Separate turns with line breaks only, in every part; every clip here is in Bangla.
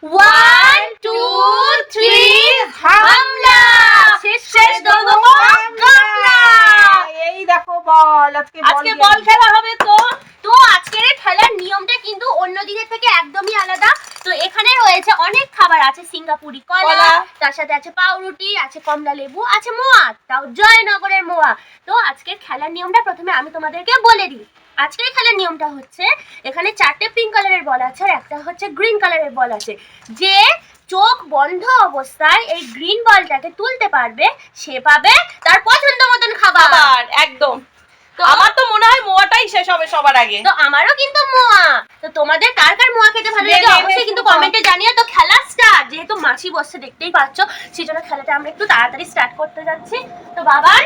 ওয়ান টু থ্রি হামলা। শেষ
এই দেখো বল, আজকে বল
খেলা হবে। তো আজকের খেলার নিয়মটা কিন্তু অন্য দিনের থেকে একদমই আলাদা। তো এখানে রয়েছে অনেক খাবার, আছে সিঙ্গাপুরি কলা, তার সাথে আছে পাউরুটি, আছে কমলা লেবু, আছে মোয়া, তাও জয়নগরের মোয়া। তো আজকের খেলার নিয়মটা প্রথমে আমি তোমাদেরকে বলে দিই। আজকের খেলার নিয়মটা হচ্ছে, এখানে 4টে পিঙ্ক কালারের বল আছে আর একটা হচ্ছে গ্রিন কালারের বল আছে। যে চোখ বন্ধ অবস্থায় এই গ্রিন বলটাকে তুলতে পারবে সে পাবে তার পছন্দ মতন খাবার।
একদম। তো আমার তো মনে হয় মোয়াটাই শেষ হবে সবার আগে।
তো আমারও কিন্তু মোয়া। তো তোমাদের কার কার মোয়া খেতে ভালো লাগে অবশ্যই কিন্তু কমেন্টে জানিও। তো খেলা স্টার্ট, যেহেতু মাছি বসছে দেখতেই পাচ্ছ, সেজন্য খেলাটা আমরা একটু তাড়াতাড়ি স্টার্ট করতে যাচ্ছি। তো বাবার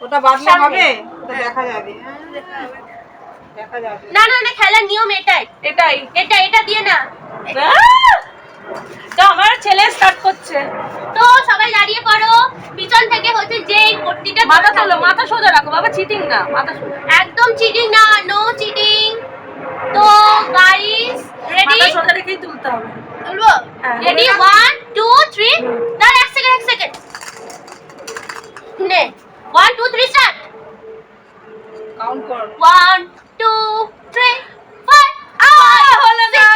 ওটা বাদলা হবে, ওটা দেখা যাবে।
না না না, খেলার নিয়ম এটাই। এটা দিয়ে না।
তো আমার ছেলে স্টার্ট করছে।
তো সবাই দাঁড়িয়ে পড়ো। পিছন থেকে হচ্ছে যে এই পট্টিটা
মাথা তোলো, মাথা সোজা রাখো বাবা, চিটিং না, মাথা সোজা।
একদম চিটিং না, নো চিটিং। তো গাইস রেডি?
মাথা সোজা রেখেই তুলতে হবে।
তুলবো? রেডি 1 2 3। দাঁড়া এক সেকেন্ড। নে 1 2 3 স্টার্ট।
কাউন্ট কর।
1 2 3 4
হলো না।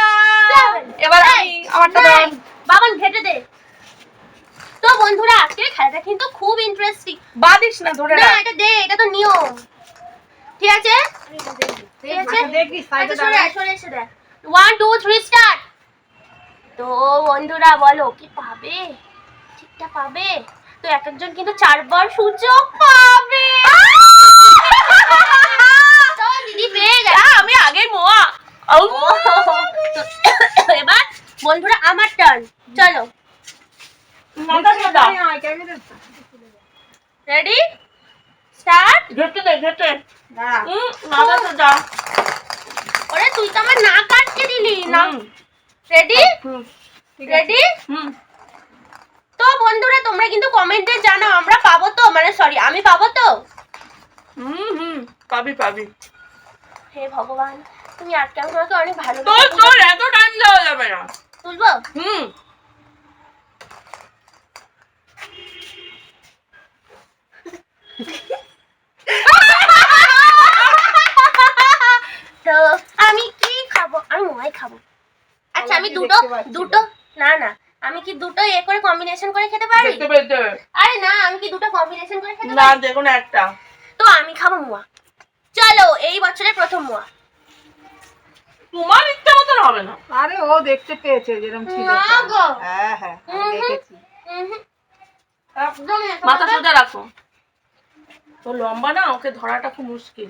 এবার আমি আমারটা দাও।
বাবান ঘেটে দে। তো বন্ধুরা আজকের খেলাটা কিন্তু খুব ইন্টারেস্টিং।
বাদিস না, ধরে
না
রাখ।
এটা দে, এটা তো নিয়ম। ঠিক আছে? ঠিক আছে,
দেখবি সাইডে
সরে এসে দে। 1 2 3 স্টার্ট। তো বন্ধুরা বলো কি পাবে? ঠিকটা পাবে? তো এক একজন কিন্তু 4 বার সুযোগ পাবে। তো দিদি পেয়ে গেছে।
আমি আগে মোয়া।
এবার বন্ধুরা আমার টার্ন, চলো।
মাথা সোজা।
Ready start.
ঘেটে মাথা সোজা।
ওরে তুই তো আমার নাক আটকে দিলি না। Ready ready. তো বন্ধুরা তোমরা কিন্তু কমেন্টে জানাও আমরা পাবো তো, মানে সরি আমি পাবো তো।
পাবি।
হে ভগবান, তুমি আজকে আমাকে অনেক ভালো
তোর এত টাইম দেওয়া যাবে না।
তুলবো? তো আমি কি খাবো? আমি মোয়াই খাবো। আচ্ছা আমি দুটো না আমি কি দুটো করে কম্বিনেশন করে খেতে পারি? আরে না, আমি কি দুটো কম্বিনেশন করে খেতে পারি?
না, দেখুন একটা।
তো আমি খাবো মোয়া। চলো, এই বছরের প্রথম মোয়া।
তোমার ইচ্ছা মতন হবে না। আরে ও দেখতে পেয়েছে যেরকম ছিল।
না গো।
হ্যাঁ দেখেছি।
একদম
মাথা সোজা রাখো। তো লম্বা না, ওকে ধরাটা খুব মুশকিল।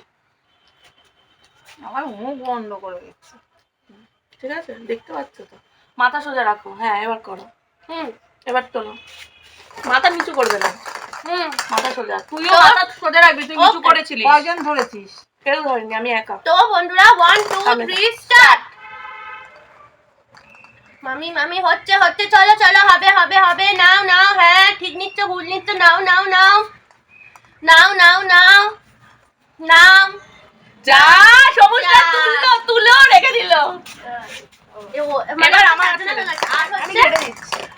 আমার মুখ বন্ধ করে দিচ্ছে। ঠিক আছে, দেখতে পাচ্ছ তো? মাথা সোজা রাখো। হ্যাঁ এবার করো। এবার তোলো। মাথা নিচু করবে না। মাথা সোজা। তুইও মাথা সোজা রাখবি। তুই নিচু করেছিলি। কয়জন ধরেছিস? কেউ ধরেনি, আমি একা।
তো বন্ধুরা 1 2 3 স্টার্ট। মামি হচ্ছে চলো হবে। নাও হ্যাঁ ঠিক নিচ্ছ ভুল নিচ্ছ। নাও
যা সমস্যা তুলেও রেখে দিল।
এবার আমার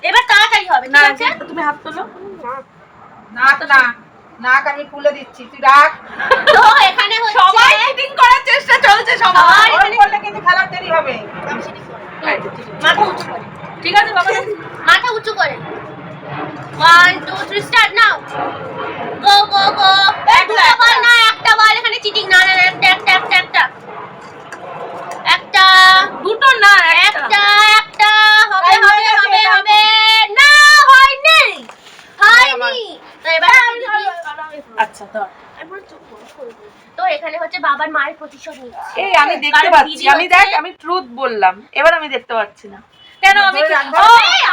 এবার তাড়াতাড়ি হবে। ঠিক আছে,
তুমি হাত তোলো। নাক আমি খুলে দিচ্ছি, তুই রাখ।
তো এখানে হচ্ছে
সবাই চিটিং করার চেষ্টা চলছে। সবাই এখানে করলে কিন্তু খেলার দেরি হবে।
মাথা উঁচু করে।
ঠিক আছে বাবা,
মাথা উঁচু করে। 1 2 3 স্টার্ট নাও। গো একটা বল না, একটা বল। এখানে চিটিং না একটা
দুটো না,
একটা হবে না, হয়নি। তো এবার
আচ্ছা ধর।
তো এখানে হচ্ছে বাবার মায়ের প্রতিশোধ নিচ্ছে।
এই আমি দেখতে পাচ্ছি, আমি ট্রুথ বললাম, এবার আমি দেখতে পাচ্ছি না কেন?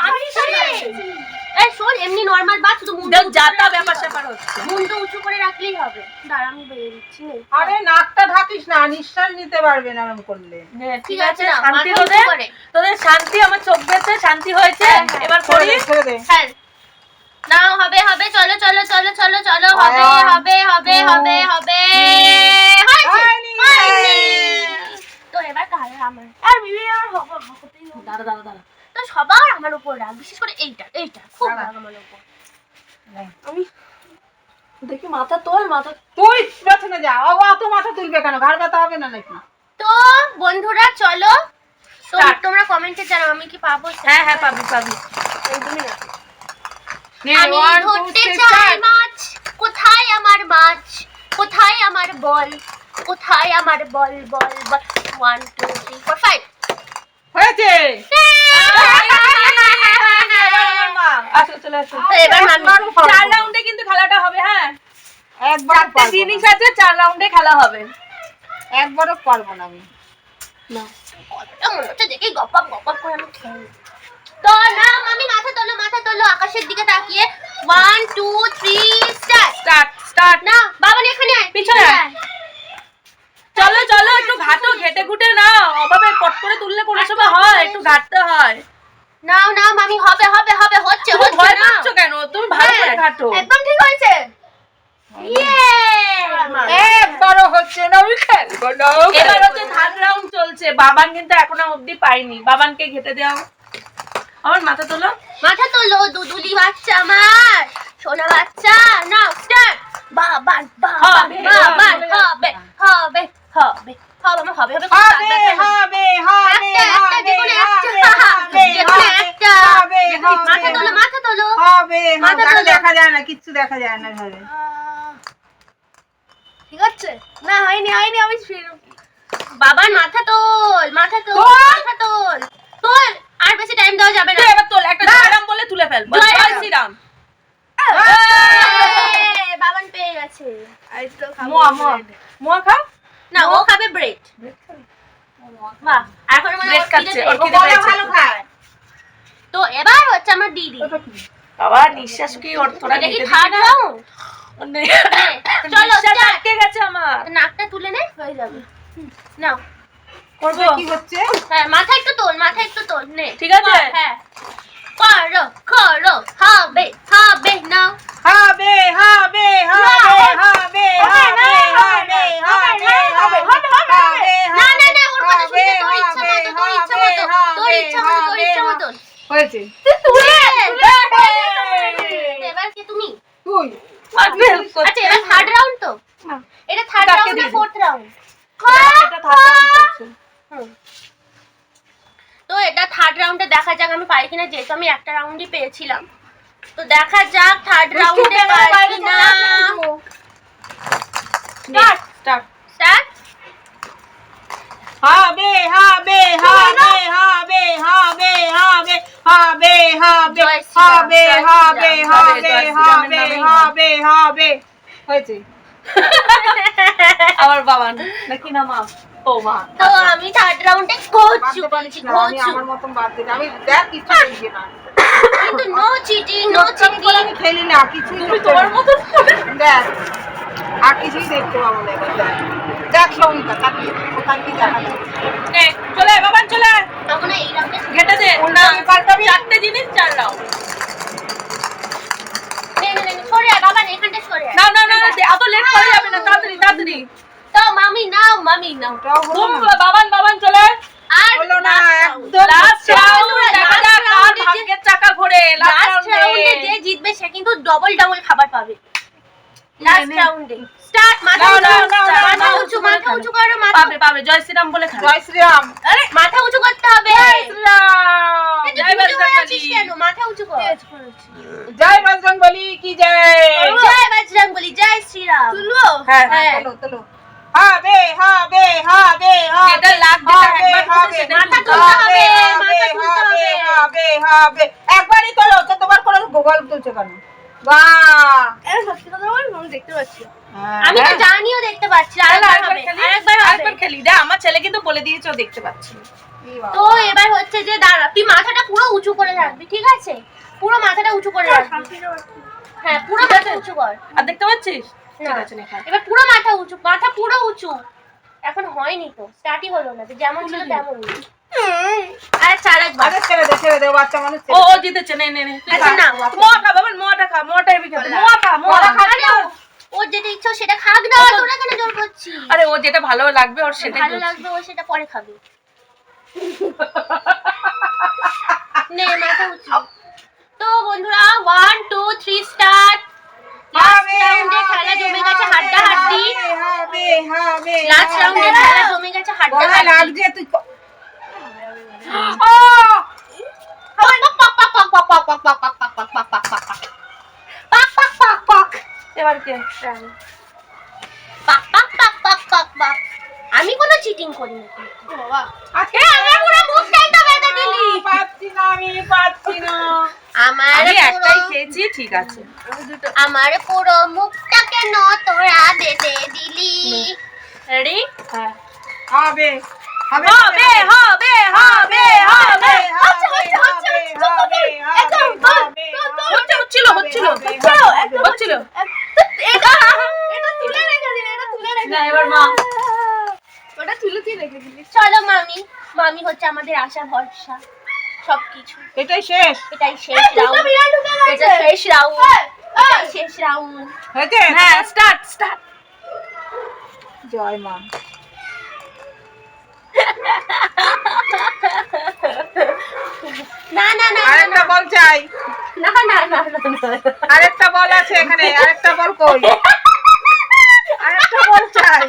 আমি
শোন, এমনি নরমাল বাত, শুধু
যাতা ব্যাপার স্যাপার হচ্ছে।
মুন্ডু উঁচু করে রাখলেই হবে। দাঁড়া আমি বেরিয়ে দিচ্ছি।
আরে নাকটা ঢাকিস না, নিঃশ্বাস নিতে পারবে না এরকম করলে।
ঠিক আছে,
শান্তি তোদের শান্তি। আমার চোখ বেঁচে শান্তি হয়েছে। এবার করি।
হ্যাঁ নাও, হবে চলো হবে। তো এবার কালার আমার আর বিবি আমার হবে।
দাঁড়া
তো সবার আমার উপর রাগ, বিশেষ করে এইটা খুব রাগ আমার উপর।
আমি দেখি মাথা তোল, মাথা
তুই পেছনে যা, ও অত মাথা তুলবে কেন, ঘাড় ব্যথা হবে না নাকি?
তো বন্ধুরা চলো
Start.
তোমরা কমেন্টে জানাও আমি কি পাবো।
হ্যাঁ পাবি
একদমই না।
নে,
আমি
1 2
ধরতে
3
চাই
start.
মাছ, কোথায় আমার মাছ, কোথায় আমার বল, কোথায় আমার বল বল বল। 1 2 3 4 5
হয়েছে।
আসো চলে আসো।
তো এবার মামি
4 রাউন্ডে কিন্তু খেলাটা হবে। হ্যাঁ,
একবার
4টে জিনিস আছে, 4 রাউন্ডে খেলা হবে।
একবারও পারবো না আমি।
কতটা মনে হচ্ছে দেখি গপাপ গপাপ করে আমি খেয়ে নিই। তো না মামি মাথা তোলো আকাশের দিকে তাকিয়ে। 1 2 3 স্টার্ট।
স্টার্ট।
না বাবা এখানে আয়,
পিছনে আয়। চলো একটু ঘাটো, ঘেটে ঘুটে নাও, অভাবে পট করে তুললে কোনো সময় হয়, একটু ঘাটতে হয়।
নাও মামি, হবে হচ্ছে
তুমি ভয়
না।
পাচ্ছ কেন? তুমি ভালো করে ঘাটো।
একদম ঠিক হয়েছে। ইয়ে
একবারও হচ্ছে না, আমি খেলবো না।
এবার হচ্ছে থার্ড রাউন্ড চলছে। বাবান কিন্তু এখনো অবধি পাইনি। বাবানকে ঘেটে দাও। আমার মাথা তোলো।
মাথা তোলো দুদুলি বাচ্চা আমার, সোনা বাচ্চা। নাও স্টার্ট। বাবা
হবে,
আমার হবে
হবে
মাথা তোলো।
দেখা যায় না, কিচ্ছু দেখা যায় না ঘরে।
ঠিক আছে না, হয়নি আমি বাবার মাথা তোল আর বেশি টাইম দেওয়া যাবে না।
এবার তোল, একটা জয়রাম বলে তুলে ফেল। বল
জয়রাম।
জয় শ্রীরাম।
বাবান পেয়ে গেছে।
মোয়া খা।
না ও খাবে ব্রেড। বাহ, এখন মানে
ব্রেড
ওর
খাচ্ছে,
খিদে
ওর
পেয়েছে।
খিদে পেয়েছে।
ভালো খায়।
তো এবার হচ্ছে আমার দিদি।
বাবা নিঃশ্বাস কি ওর তোরা
এটা কি
নিতে
থার্ড রাউন্ড? চলো
নিঃশ্বাস
start।
আটকে গেছে আমার।
নাকটা তুলে নে, হয়ে যাবে। নাও
করবো?
কি হচ্ছে?
হ্যাঁ মাথা একটু তোল নে।
ঠিক আছে?
হ্যাঁ করো হবে নাও।
হবে
না ওর কথা শুনে তোর ইচ্ছা মতো
হয়েছে।
এবার কি তুমি?
তুই
আচ্ছা এবার থার্ড রাউন্ড তো?
না।
এটা থার্ড
কাকে
রাউন্ড না
দিয়ে দিই?
Fourth round?
এটা থার্ড রাউন্ড চলছে।
তো এটা থার্ড রাউন্ডে দেখা যাক আমি পাই কিনা, যেহেতু আমি একটা রাউন্ডই পেয়েছিলাম। তো দেখা যাক থার্ড রাউন্ডে পাই কিনা।
স্টার্ট।
স্টার্ট।
হয়েছে।
আবার বাবান নাকি না মা? ও মা।
তো আমি থার্ড রাউন্ডে
বাঁধতে পারিস না, আমি আমার মতন বাঁধতে পারি। আমি দেখ কিছু করি না,
কিন্তু নো চিটিং
আমি খেলি না কিছু।
তুমি তোমার মতন
দেখ আর কিছুই দেখতে পাবো না এবার। দেখ সঙ্গীতা তাকিয়ে কোথায় কি দেখা যায়।
নে চলে আয় বাবান, চলে আয়।
তখন এই রাউন্ডে
ঘেটে দে। না পাল্টাবি। 4টে জিনিস 4 রাউন্ড।
নে সরে আয় বাবা, এখানটা সরে আয়।
না এত লেট করা যাবে না, তাড়াতাড়ি।
তো মামি নাও
ওটাও হলো না।
বাবান চলে আয়।
আর
হলো না, একদম
লাস্ট রাউন্ড দেখা যাক কার
round এ
ভাগ্যের চাকা ঘোরে।
লাস্ট রাউন্ডে যে জিতবে সে কিন্তু ডবল খাবার পাবে। লাস্ট রাউন্ডে স্টার্ট। মাথা উঁচু করো।
পাবে জয় শ্রীরাম বলে খা।
জয় শ্রীরাম।
আরে মাথা উঁচু করতে হবে। এই যে
জয়
তুই হয়ে আছিস
বজরংবলী।
কেন? মাথা উঁচু কর।
জয় বজরংবলী কি জয়।
জয় বজরংবলী, জয় শ্রীরাম। তুলবো?
হ্যাঁ
হ্যাঁ।
চলো হবে
যেটা লাগবে একবার করে সেটা
মাথা
তুলতে
তুলতে হবে।
হবে একবারই তোলো তো, তোমার কোনো গোগল তুলছে কেন? বাহ,
সত্যি কথা বল, আমি দেখতে পাচ্ছি।
হ্যাঁ।
আমি তো জানিও দেখতে পাচ্ছি।
আরেকবার খেলি। দেখ আমার ছেলে কিন্তু বলে দিয়েছে ও দেখতে পাচ্ছি।
তো এবার হচ্ছে যে দাঁড়া, তুই মাথাটা পুরো উঁচু করে রাখবি, ঠিক আছে? পুরো মাথাটা উঁচু করে রাখবি। হ্যাঁ পুরো মাথা উঁচু কর।
আর দেখতে পাচ্ছিস?
না।
ঠিক আছে নে খা।
এবার পুরো মাথা পুরো উঁচু। এখন হয়নি তো, স্টার্টই হলো না, তো যেমন ছিল তেমনই। আরে চার একবার।
আরে ছেড়ে দে বাচ্চা মানুষ।
ও জিতেছে। নে তুই
আচ্ছা,
খা।
না।
মোয়া খা বাবা, মোয়াটা খা। মোয়াটা হেবি খেতে। মোয়া খা।
আরে ওর যেটা ইচ্ছা সেটা খাক না, তোরা কেন জোর করছিস?
আরে ও যেটা ভালো লাগবে ওর সেটাই
ভালো
করছি।
লাগবে ও সেটা পরে খাবে। নে মাথা উঁচু। তো বন্ধুরা 1 2 3 স্টার্ট।
হবে,
রাউন্ডে খেলা জমে গেছে হাড্ডাহাড্ডি।
হবে, হবে,
লাস্ট রাউন্ডে খেলা জমে গেছে
গলা
হাড্ডাহাড্ডি।
লাগছে তুই
এবার কে?
আমি কোনো চিটিং করি না বাবা।
আজকে
আমার পুরো মুখটাই তো বেঁধে দিলি।
পাচ্ছি না, আমি পাচ্ছি না।
আমার
আমি
পুরো-
একটাই খেয়েছি, ঠিক আছে।
আমার পুরো মুখটাকে তোরা বেঁধে দিলি। রেডি?
হ্যাঁ।
হবে, হবে,
হবে হবে হবে হবে
আচ্ছা, আচ্ছা, আচ্ছা,
হবে,
একদম,
হবে,
হচ্ছিল হচ্ছিল হচ্ছিল।
এটা তুলে রেখে দিন, এটা তুলে রেখে
না, এবার মা।
ওটা তুলে দিয়ে রেখে দিলি। চলো মামি, মামি হচ্ছে আমাদের আশা ভরসা সবকিছু।
এটাই শেষ
এটাই শেষ রাউন্ড, এটা শেষ রাউন্ড, এটাই শেষ রাউন্ড।
হয়েছে?
হ্যাঁ, স্টার্ট স্টার্ট।
জয় মা।
না না না
আরেকটা বল চাই,
না না না না না।
আরেকটা বল আছে এখানে, আরেকটা বল কই? আরেকটা বল চাই।